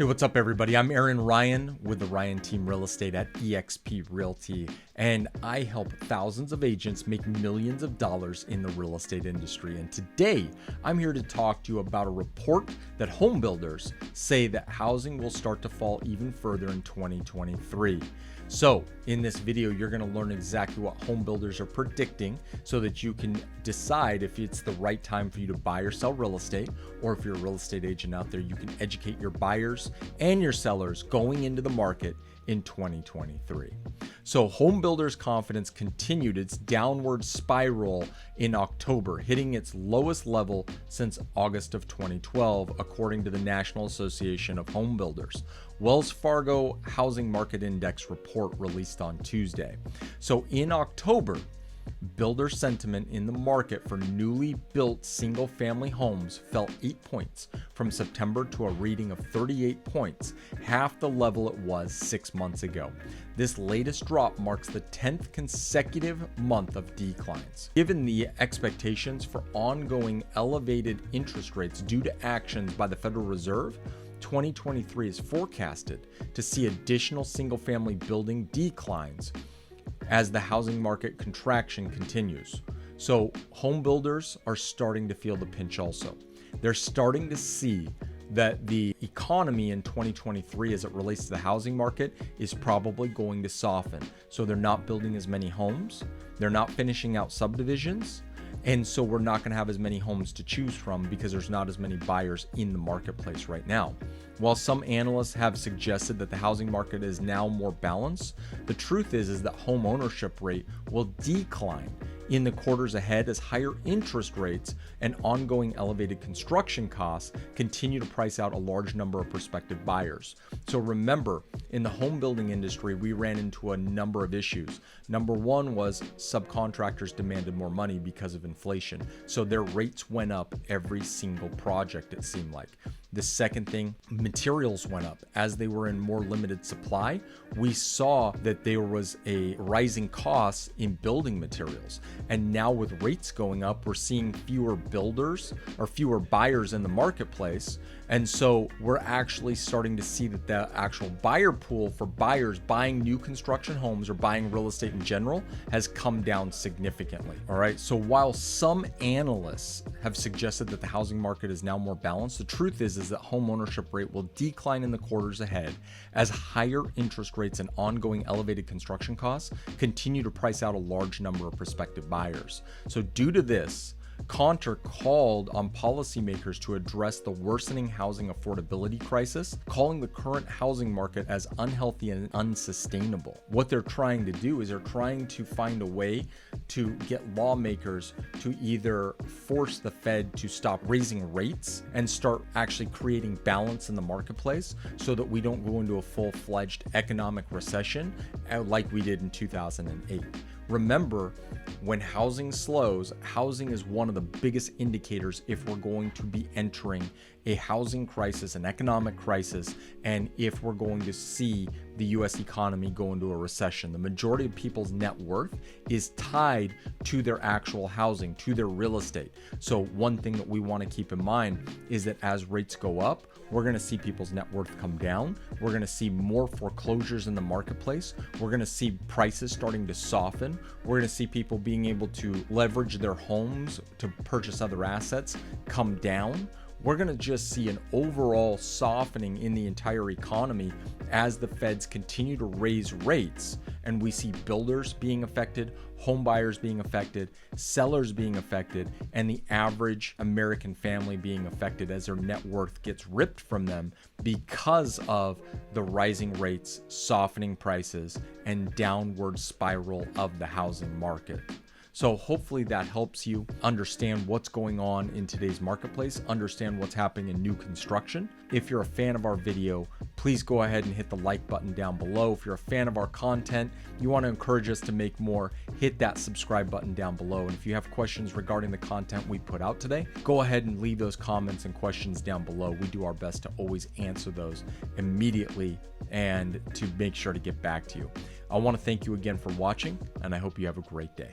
Hey, what's up, everybody? I'm Aaron Rian with the Rian Team Real Estate at eXp Realty, and I help thousands of agents make millions of dollars in the real estate industry. And today, I'm here to talk to you about a report that homebuilders say that housing will start to fall even further in 2023. So in this video, you're going to learn exactly what homebuilders are predicting so that you can decide if it's the right time for you to buy or sell real estate, or if you're a real estate agent out there, you can educate your buyers and your sellers going into the market in 2023. So homebuilders' confidence continued its downward spiral in October, hitting its lowest level since August of 2012, according to the National Association of Home Builders. Wells Fargo Housing Market Index report released on Tuesday. So in October, builder sentiment in the market for newly built single-family homes fell 8 points from September to a reading of 38 points, half the level it was 6 months ago. This latest drop marks the 10th consecutive month of declines. Given the expectations for ongoing elevated interest rates due to actions by the Federal Reserve, 2023 is forecasted to see additional single-family building declines as the housing market contraction continues. So home builders are starting to feel the pinch also. They're starting to see that the economy in 2023 as it relates to the housing market is probably going to soften. So they're not building as many homes, they're not finishing out subdivisions, and so we're not going to have as many homes to choose from because there's not as many buyers in the marketplace right now. While some analysts have suggested that the housing market is now more balanced, the truth is that home ownership rate will decline in the quarters ahead as higher interest rates and ongoing elevated construction costs continue to price out a large number of prospective buyers. So remember, in the home building industry, we ran into a number of issues. Number one was subcontractors demanded more money because of inflation. So their rates went up every single project, it seemed like. The second thing, materials went up. As they were in more limited supply, we saw that there was a rising cost in building materials. And now with rates going up, we're seeing fewer builders or fewer buyers in the marketplace. And so we're actually starting to see that the actual buyer pool for buyers buying new construction homes or buying real estate in general has come down significantly. All right. So while some analysts have suggested that the housing market is now more balanced, the truth is that home ownership rate will decline in the quarters ahead as higher interest rates and ongoing elevated construction costs continue to price out a large number of prospective buyers. So due to this, Conter called on policymakers to address the worsening housing affordability crisis, calling the current housing market as unhealthy and unsustainable. What they're trying to do is they're trying to find a way to get lawmakers to either force the Fed to stop raising rates and start actually creating balance in the marketplace so that we don't go into a full-fledged economic recession like we did in 2008. Remember, when housing slows, housing is one of the biggest indicators if we're going to be entering a housing crisis, an economic crisis, and if we're going to see the US economy go into a recession. The majority of people's net worth is tied to their actual housing, to their real estate. So one thing that we want to keep in mind is that as rates go up, we're going to see people's net worth come down. We're going to see more foreclosures in the marketplace. We're going to see prices starting to soften. We're going to see people being able to leverage their homes to purchase other assets come down. We're going to just see an overall softening in the entire economy as the feds continue to raise rates, and we see builders being affected, home buyers being affected, sellers being affected, and the average American family being affected as their net worth gets ripped from them because of the rising rates, softening prices, and downward spiral of the housing market. So hopefully that helps you understand what's going on in today's marketplace, understand what's happening in new construction. If you're a fan of our video, please go ahead and hit the like button down below. If you're a fan of our content, you want to encourage us to make more, hit that subscribe button down below. And if you have questions regarding the content we put out today, go ahead and leave those comments and questions down below. We do our best to always answer those immediately and to make sure to get back to you. I want to thank you again for watching, and I hope you have a great day.